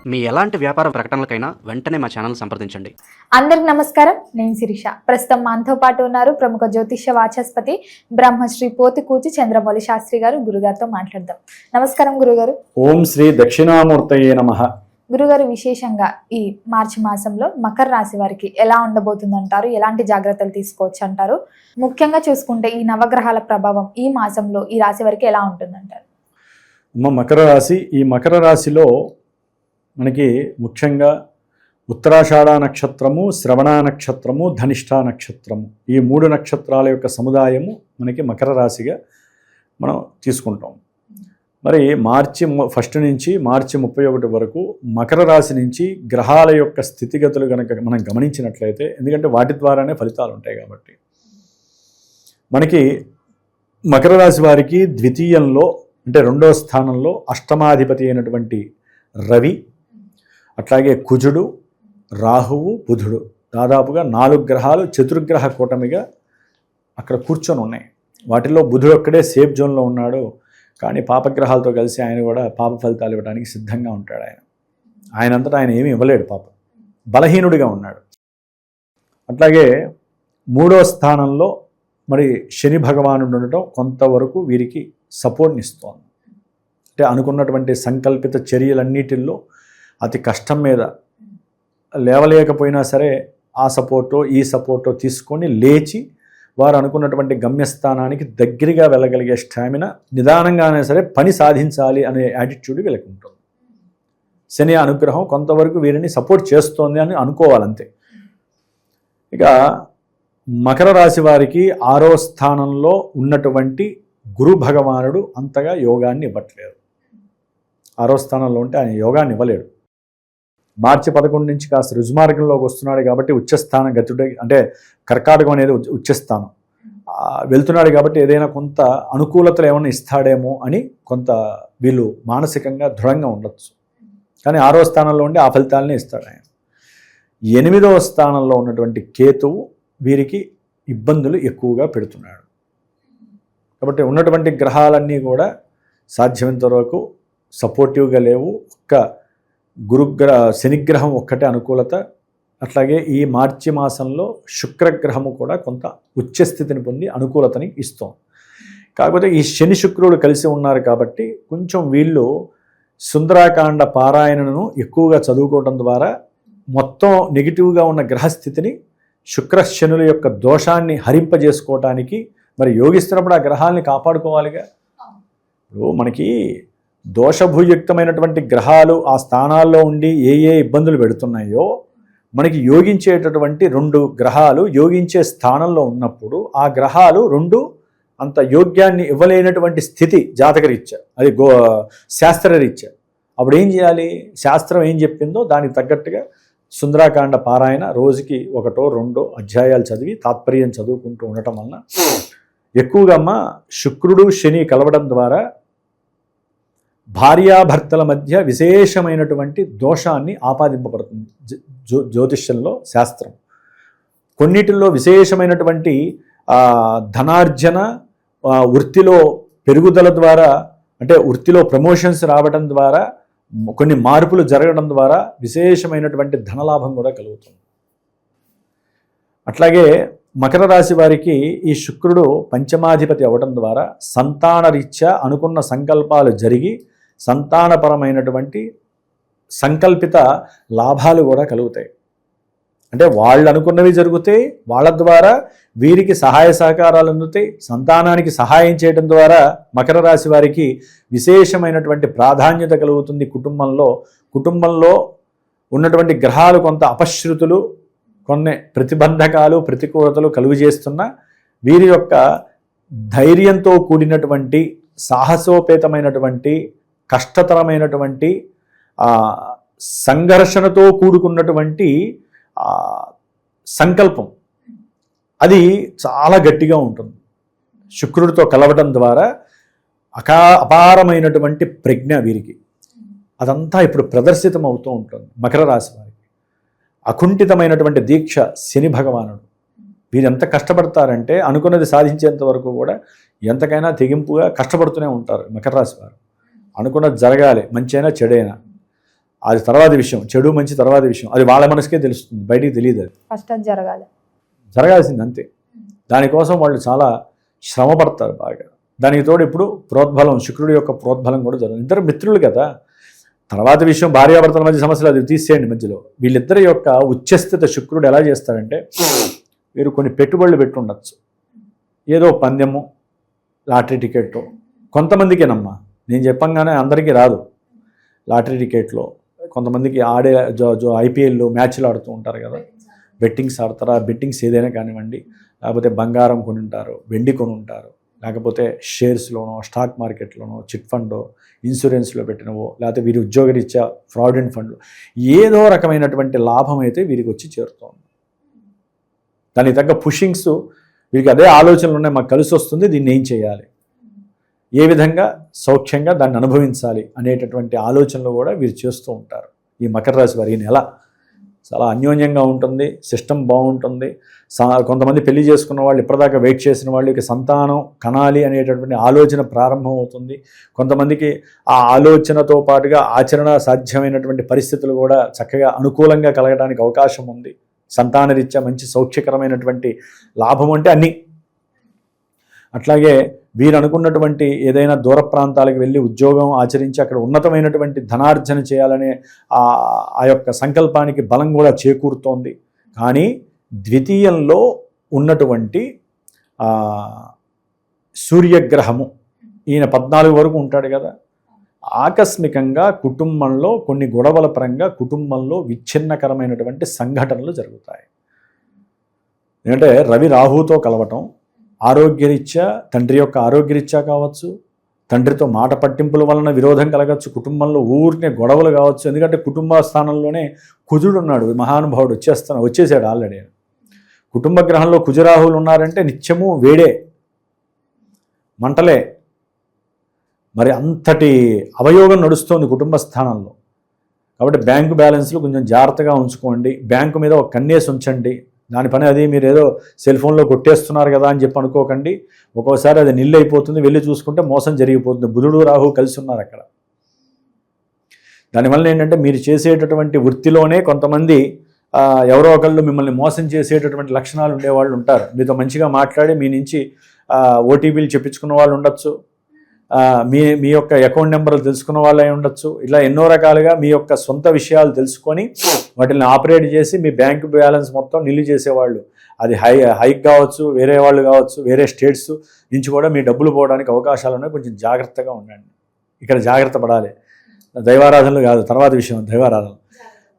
మీ ఎలాంటి వ్యాపార ప్రకటనలకైనా వెంటనే మా ఛానల్ సంప్రదించండి. అందరికి నమస్కారం, నేను శిరీష. ప్రస్తుతం మనతో పాటు ఉన్నారు ప్రముఖ జ్యోతిష్య వాచస్పతి బ్రహ్మశ్రీ పోతుకూచి చంద్రమౌళి శాస్త్రి గారు. గురుగారితో మాట్లాడదాం. నమస్కారం గురుగారు. ఓం శ్రీ దక్షిణామూర్తయే నమః. గురుగారు, విశేషంగా ఈ మార్చి మాసంలో మకర రాశి వారికి ఎలా ఉండబోతుంది అంటారు? ఎలాంటి జాగ్రత్తలు తీసుకోవచ్చు అంటారు? ముఖ్యంగా చూసుకుంటే ఈ నవగ్రహాల ప్రభావం ఈ మాసంలో ఈ రాశి వారికి ఎలా ఉంటుందంటారు? మకర రాశి, ఈ మకర రాశిలో మనకి ముఖ్యంగా ఉత్తరాషాఢ నక్షత్రము, శ్రవణ నక్షత్రము, ధనిష్ఠా నక్షత్రము, ఈ 3 నక్షత్రాల యొక్క సముదాయము మనకి మకర రాశిగా మనం తీసుకుంటాం. మరి మార్చి 1 నుంచి మార్చి 31 వరకు మకర రాశి నుంచి గ్రహాల యొక్క స్థితిగతులు కనుక మనం గమనించినట్లయితే, ఎందుకంటే వాటి ద్వారానే ఫలితాలు ఉంటాయి కాబట్టి, మనకి మకర రాశి వారికి ద్వితీయంలో అంటే 2వ స్థానంలో అష్టమాధిపతి అయినటువంటి రవి, అట్లాగే కుజుడు, రాహువు, బుధుడు, దాదాపుగా 4 గ్రహాలు చతుర్గ్రహ కూటమిగా అక్కడ కూర్చొని ఉన్నాయి. వాటిల్లో బుధుడు ఒక్కడే సేఫ్ జోన్లో ఉన్నాడు. కానీ పాపగ్రహాలతో కలిసి ఆయన కూడా పాప ఫలితాలు ఇవ్వడానికి సిద్ధంగా ఉంటాడు. ఆయనంతటా ఆయన ఏమీ ఇవ్వలేడు, పాపం బలహీనుడిగా ఉన్నాడు. అట్లాగే 3వ స్థానంలో మరి శని భగవానుడు ఉండటం కొంతవరకు వీరికి సపోర్ట్ని ఇస్తోంది. అంటే అనుకున్నటువంటి సంకల్పిత చర్యలన్నిటిల్లో అతి కష్టం మీద లేవలేకపోయినా సరే ఆ సపోర్టో ఈ సపోర్టో తీసుకొని లేచి వారు అనుకున్నటువంటి గమ్యస్థానానికి దగ్గరగా వెళ్ళగలిగే స్టామినా, నిదానంగానే సరే పని సాధించాలి అనే యాటిట్యూడ్ వీళ్ళకి ఉంటుంది. శని అనుగ్రహం కొంతవరకు వీరిని సపోర్ట్ చేస్తోంది అని అనుకోవాలంతే. ఇక మకర రాశి వారికి 6వ స్థానంలో ఉన్నటువంటి గురు భగవానుడు అంతగా యోగాన్ని ఇవ్వట్లేదు. 6వ స్థానంలో ఉంటే ఆయన యోగాన్ని ఇవ్వలేడు. మార్చి 11 నుంచి కాస్త రుజుమార్గంలోకి వస్తున్నాడు కాబట్టి ఉచ్చస్థానం గతుడు, అంటే కర్కాటకం అనేది ఉచ్చస్థానం వెళ్తున్నాడు కాబట్టి ఏదైనా కొంత అనుకూలతలు ఏమైనా ఇస్తాడేమో అని కొంత వీళ్ళు మానసికంగా దృఢంగా ఉండొచ్చు. కానీ 6వ స్థానంలో ఉండి ఆ ఫలితాలనే ఇస్తాడు ఆయన. 8వ స్థానంలో ఉన్నటువంటి కేతువు వీరికి ఇబ్బందులు ఎక్కువగా పెడుతున్నాడు. కాబట్టి ఉన్నటువంటి గ్రహాలన్నీ కూడా సాధ్యమైనంత వరకు సపోర్టివ్గా లేవు. శనిగ్రహం ఒక్కటే అనుకూలత. అట్లాగే ఈ మార్చి మాసంలో శుక్రగ్రహము కూడా కొంత ఉచ్చస్థితిని పొంది అనుకూలతని ఇస్తోంది. కాకపోతే ఈ శని శుక్రుడు కలిసి ఉన్నారు కాబట్టి కొంచెం వీళ్ళు సుందరాకాండ పారాయణను ఎక్కువగా చదువుకోవడం ద్వారా మొత్తం నెగిటివ్గా ఉన్న గ్రహస్థితిని, శుక్రశనుల యొక్క దోషాన్ని హరింపజేసుకోవటానికి మరి యోగిస్తున్నప్పుడు ఆ గ్రహాలని కాపాడుకోవాలిగా. ఇప్పుడు మనకి దోషభూయుక్తమైనటువంటి గ్రహాలు ఆ స్థానాల్లో ఉండి ఏ ఇబ్బందులు పెడుతున్నాయో, మనకి యోగించేటటువంటి 2 గ్రహాలు యోగించే స్థానంలో ఉన్నప్పుడు ఆ గ్రహాలు 2 అంత యోగ్యాన్ని ఇవ్వలేనటువంటి స్థితి జాతకరీత్యా, అది శాస్త్రరీత్యా. అప్పుడు ఏం చేయాలి? శాస్త్రం ఏం చెప్పిందో దానికి తగ్గట్టుగా సుందరాకాండ పారాయణ రోజుకి 1-2 అధ్యాయాలు చదివి తాత్పర్యం చదువుకుంటూ ఉండటం వలన ఎక్కువగా శుక్రుడు శని కలవడం ద్వారా భార్యాభర్తల మధ్య విశేషమైనటువంటి దోషాన్ని ఆపాదింపబడుతుంది జ్యోతిష్యంలో శాస్త్రం. కొన్నిటిల్లో విశేషమైనటువంటి ధనార్జన, వృత్తిలో పెరుగుదల ద్వారా, అంటే వృత్తిలో ప్రమోషన్స్ రావడం ద్వారా, కొన్ని మార్పులు జరగడం ద్వారా విశేషమైనటువంటి ధనలాభం కూడా కలుగుతుంది. అట్లాగే మకర రాశి వారికి ఈ శుక్రుడు పంచమాధిపతి అవ్వడం ద్వారా సంతాన రీత్యా అనుకున్న సంకల్పాలు జరిగి సంతానపరమైనటువంటి సంకల్పిత లాభాలు కూడా కలుగుతాయి. అంటే వాళ్ళు అనుకున్నవి జరుగుతాయి, వాళ్ళ ద్వారా వీరికి సహాయ సహకారాలు అందుతాయి. సంతానానికి సహాయం చేయడం ద్వారా మకర రాశి వారికి విశేషమైనటువంటి ప్రాధాన్యత కలుగుతుంది. కుటుంబంలో ఉన్నటువంటి గ్రహాలు కొంత అపశృతులు, కొన్ని ప్రతిబంధకాలు, ప్రతికూలతలు కలుగజేస్తున్న వీరి యొక్క ధైర్యంతో కూడినటువంటి సాహసోపేతమైనటువంటి కష్టతరమైనటువంటి సంఘర్షణతో కూడుకున్నటువంటి సంకల్పం అది చాలా గట్టిగా ఉంటుంది. శుక్రుడితో కలవడం ద్వారా అపారమైనటువంటి ప్రజ్ఞ వీరికి అదంతా ఇప్పుడు ప్రదర్శితం అవుతూ ఉంటుంది. మకర రాశి వారికి అకుంఠితమైనటువంటి దీక్ష శని భగవానుడు. వీరు ఎంత కష్టపడతారంటే అనుకున్నది సాధించేంత వరకు కూడా ఎంతకైనా తెగింపుగా కష్టపడుతూనే ఉంటారు మకర రాశి వారు. అనుకున్నది జరగాలి, మంచి అయినా చెడైనా. అది తర్వాతి విషయం, చెడు మంచి తర్వాతి విషయం. అది వాళ్ళ మనసుకే తెలుస్తుంది, బయటికి తెలియదు. అది ఫస్ట్ అది జరగాలి. జరగాల్సింది అంతే. దానికోసం వాళ్ళు చాలా శ్రమ పడతారు బాగా. దానికి తోడు ఇప్పుడు ప్రోద్బలం, శుక్రుడి యొక్క ప్రోద్బలం కూడా జరుగుతుంది. ఇద్దరు మిత్రులు కదా. తర్వాత విషయం భార్యాభర్తల మధ్య సమస్యలు అది తీసేయండి మధ్యలో. వీళ్ళిద్దరి యొక్క ఉచ్చస్థిత శుక్రుడు ఎలా చేస్తాడంటే, వీరు కొన్ని పెట్టుబడులు పెట్టుండొచ్చు, ఏదో పందెము, లాటరీ టికెట్, కొంతమందికేనమ్మా, నేను చెప్పంగానే అందరికీ రాదు. లాటరీ టికెట్లో కొంతమందికి ఆడే ఐపీఎల్ మ్యాచ్లు ఆడుతూ ఉంటారు కదా, బెట్టింగ్స్ ఆడతారు. ఆ బెట్టింగ్స్ ఏదైనా కానివ్వండి, లేకపోతే బంగారం కొని ఉంటారు, వెండి కొని ఉంటారు, లేకపోతే షేర్స్లోనో, స్టాక్ మార్కెట్లోనో, చిట్ ఫండో, ఇన్సూరెన్స్లో పెట్టినవో, లేకపోతే వీరి ఉద్యోగరీత్యా ఫ్రాడెంట్ ఫండ్లు, ఏదో రకమైనటువంటి లాభం అయితే వీరికి వచ్చి చేరుతోంది. దానికి తగ్గ పుషింగ్స్ వీరికి అదే ఆలోచనలు ఉన్నాయి, మాకు కలిసి వస్తుంది, దీన్ని ఏం చేయాలి, ఏ విధంగా సౌఖ్యంగా దాన్ని అనుభవించాలి అనేటటువంటి ఆలోచనలు కూడా వీరు చేస్తూ ఉంటారు. ఈ మకర రాశి వారి నెల చాలా అన్యోన్యంగా ఉంటుంది, సిస్టమ్ బాగుంటుంది. కొంతమంది పెళ్లి చేసుకున్న వాళ్ళు, ఇప్పటిదాకా వెయిట్ చేసిన వాళ్ళకి సంతానం కనాలి అనేటటువంటి ఆలోచన ప్రారంభం అవుతుంది. కొంతమందికి ఆ ఆలోచనతో పాటుగా ఆచరణ సాధ్యమైనటువంటి పరిస్థితులు కూడా చక్కగా అనుకూలంగా కలగడానికి అవకాశం ఉంది. సంతానరీత్యా మంచి సౌఖ్యకరమైనటువంటి లాభం అంటే అన్నీ. అట్లాగే వీరు అనుకున్నటువంటి ఏదైనా దూర ప్రాంతాలకు వెళ్ళి ఉద్యోగం ఆచరించి అక్కడ ఉన్నతమైనటువంటి ధనార్జన చేయాలనే ఆ యొక్క సంకల్పానికి బలం కూడా చేకూరుతోంది. కానీ ద్వితీయంలో ఉన్నటువంటి సూర్యగ్రహము, ఈయన 14 వరకు ఉంటాడు కదా, ఆకస్మికంగా కుటుంబంలో కొన్ని గొడవల పరంగా కుటుంబంలో విచ్ఛిన్నకరమైనటువంటి సంఘటనలు జరుగుతాయి. ఎందుకంటే రవి రాహుతో కలవటం, ఆరోగ్యరీత్యా, తండ్రి యొక్క ఆరోగ్యరీత్యా కావచ్చు, తండ్రితో మాట పట్టింపుల వలన విరోధం కలగచ్చు, కుటుంబంలో ఊరినే గొడవలు కావచ్చు. ఎందుకంటే కుటుంబ స్థానంలోనే కుజుడు ఉన్నాడు, మహానుభావుడు వచ్చేసాడు ఆల్రెడీ. కుటుంబ గ్రహంలో కుజరాహువులు ఉన్నారంటే నిత్యము వేడే, మంటలే. మరి అంతటి అవయోగం నడుస్తోంది కుటుంబ స్థానంలో. కాబట్టి బ్యాంకు బ్యాలెన్స్లు కొంచెం జాగ్రత్తగా ఉంచుకోండి. బ్యాంకు మీద ఒక కన్నేసి ఉంచండి. దాని పని అది మీరు ఏదో సెల్ ఫోన్లో కొట్టేస్తున్నారు కదా అని చెప్పి అనుకోకండి. ఒక్కోసారి అది నిల్లు అయిపోతుంది, వెళ్ళి చూసుకుంటే మోసం జరిగిపోతుంది. బుధుడు రాహు కలిసి ఉన్నారు అక్కడ. దానివల్ల ఏంటంటే మీరు చేసేటటువంటి వృత్తిలోనే కొంతమంది ఎవరో ఒకళ్ళు మిమ్మల్ని మోసం చేసేటటువంటి లక్షణాలు ఉండేవాళ్ళు ఉంటారు. మీతో మంచిగా మాట్లాడి మీ నుంచి ఓటీపీలు చెప్పించుకున్న వాళ్ళు ఉండొచ్చు, మీ యొక్క అకౌంట్ నెంబర్లు తెలుసుకున్న వాళ్ళే ఉండొచ్చు. ఇలా ఎన్నో రకాలుగా మీ యొక్క సొంత విషయాలు తెలుసుకొని వాటిని ఆపరేట్ చేసి మీ బ్యాంకు బ్యాలెన్స్ మొత్తం నిల్లు చేసేవాళ్ళు. అది హైక్ కావచ్చు, వేరే వాళ్ళు కావచ్చు, వేరే స్టేట్స్ నుంచి కూడా మీ డబ్బులు పోవడానికి అవకాశాలు ఉన్నాయి. కొంచెం జాగ్రత్తగా ఉండండి. ఇక్కడ జాగ్రత్త పడాలి. దైవారాధనలు కాదు, తర్వాత విషయం దైవారాధన,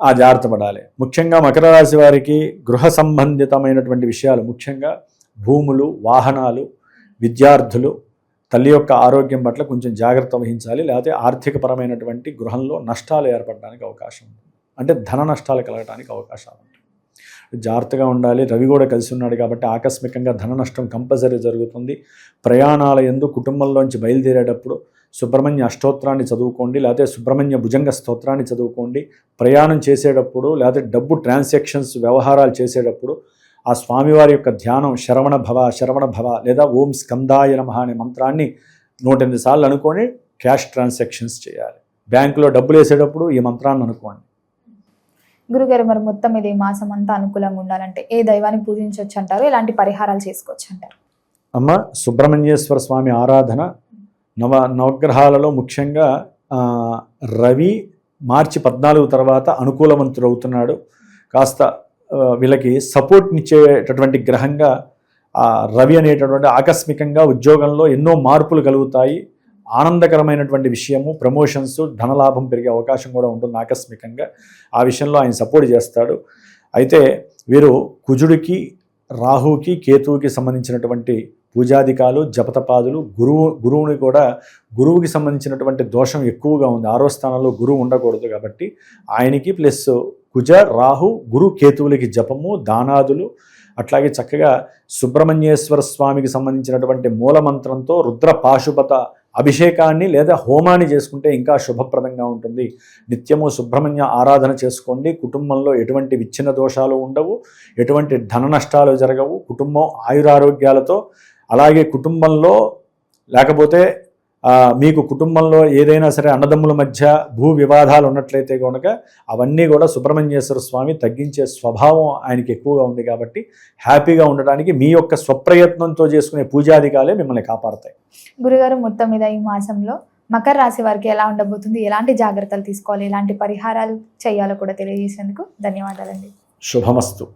ఆ జాగ్రత్త పడాలి. ముఖ్యంగా మకర రాశి వారికి గృహ సంబంధితమైనటువంటి విషయాలు, ముఖ్యంగా భూములు, వాహనాలు, విద్యార్థులు, తల్లి యొక్క ఆరోగ్యం పట్ల కొంచెం జాగ్రత్త వహించాలి. లేకపోతే ఆర్థికపరమైనటువంటి గృహంలో నష్టాలు ఏర్పడడానికి అవకాశం ఉంటుంది. అంటే ధన నష్టాలు కలగడానికి అవకాశాలు ఉంటాయి. జాగ్రత్తగా ఉండాలి. రవి కూడా కలిసి ఉన్నాడు కాబట్టి ఆకస్మికంగా ధన నష్టం కంపల్సరీ జరుగుతుంది. ప్రయాణాల యందు కుటుంబంలోంచి బయలుదేరేటప్పుడు సుబ్రహ్మణ్య అష్టోత్తరాన్ని చదువుకోండి, లేకపోతే సుబ్రహ్మణ్య భుజంగ స్తోత్రాన్ని చదువుకోండి. ప్రయాణం చేసేటప్పుడు లేకపోతే డబ్బు ట్రాన్సాక్షన్స్ వ్యవహారాలు చేసేటప్పుడు ఆ స్వామివారి యొక్క ధ్యానం శరవణ భవ లేదా ఓం స్కందాయ నమః అనే మంత్రాన్ని 108 సార్లు అనుకొని క్యాష్ ట్రాన్సాక్షన్స్ చేయాలి. బ్యాంకులో డబ్బులు వేసేటప్పుడు ఈ మంత్రాన్ని అనుకోండి. గురుగారు, మరి మొత్తం ఇది మాసం అంతా అనుకూలంగా ఉండాలంటే ఏ దైవాన్ని పూజించవచ్చు అంటారు, ఎలాంటి పరిహారాలు చేసుకోవచ్చు అంటారు? అమ్మ, సుబ్రహ్మణ్యేశ్వర స్వామి ఆరాధన నవగ్రహాలలో ముఖ్యంగా రవి మార్చి 14 తర్వాత అనుకూలవంతుడు అవుతున్నాడు. కాస్త వీళ్ళకి సపోర్ట్నిచ్చేటటువంటి గ్రహంగా రవి అనేటటువంటి ఆకస్మికంగా ఉద్యోగంలో ఎన్నో మార్పులు కలుగుతాయి. ఆనందకరమైనటువంటి విషయము, ప్రమోషన్స్, ధనలాభం పెరిగే అవకాశం కూడా ఉంటుంది ఆకస్మికంగా. ఆ విషయంలో ఆయన సపోర్ట్ చేస్తాడు. అయితే వీరు కుజుడికి, రాహుకి, కేతువుకి సంబంధించినటువంటి పూజాధికాలు, జపతపాదులు, గురువుని కూడా, గురువుకి సంబంధించినటువంటి దోషం ఎక్కువగా ఉంది. 6వ స్థానంలో గురువు ఉండకూడదు కాబట్టి ఆయనకి ప్లస్ కుజ, రాహు, గురు, కేతువులకి జపము, దానాదులు, అట్లాగే చక్కగా సుబ్రహ్మణ్యేశ్వర స్వామికి సంబంధించినటువంటి మూలమంత్రంతో రుద్ర పాశుపత అభిషేకాన్ని లేదా హోమాన్ని చేసుకుంటే ఇంకా శుభప్రదంగా ఉంటుంది. నిత్యము సుబ్రహ్మణ్య ఆరాధన చేసుకోండి. కుటుంబంలో ఎటువంటి విచ్ఛిన్న దోషాలు ఉండవు, ఎటువంటి ధన నష్టాలు జరగవు. కుటుంబం ఆయురారోగ్యాలతో, అలాగే కుటుంబంలో లేకపోతే మీకు కుటుంబంలో ఏదైనా సరే అన్నదమ్ముల మధ్య భూ వివాదాలు ఉన్నట్లయితే కనుక అవన్నీ కూడా సుబ్రహ్మణ్యేశ్వర స్వామి తగ్గించే స్వభావం ఆయనకి ఎక్కువగా ఉంది కాబట్టి హ్యాపీగా ఉండడానికి మీ యొక్క స్వప్రయత్నంతో చేసుకునే పూజాధికాలే మిమ్మల్ని కాపాడతాయి. గురుగారు, మొత్తం మీద ఈ మాసంలో మకర రాశి వారికి ఎలా ఉండబోతుంది, ఎలాంటి జాగ్రత్తలు తీసుకోవాలి, ఎలాంటి పరిహారాలు చేయాలో కూడా తెలియజేసేందుకు ధన్యవాదాలండి. శుభమస్తు.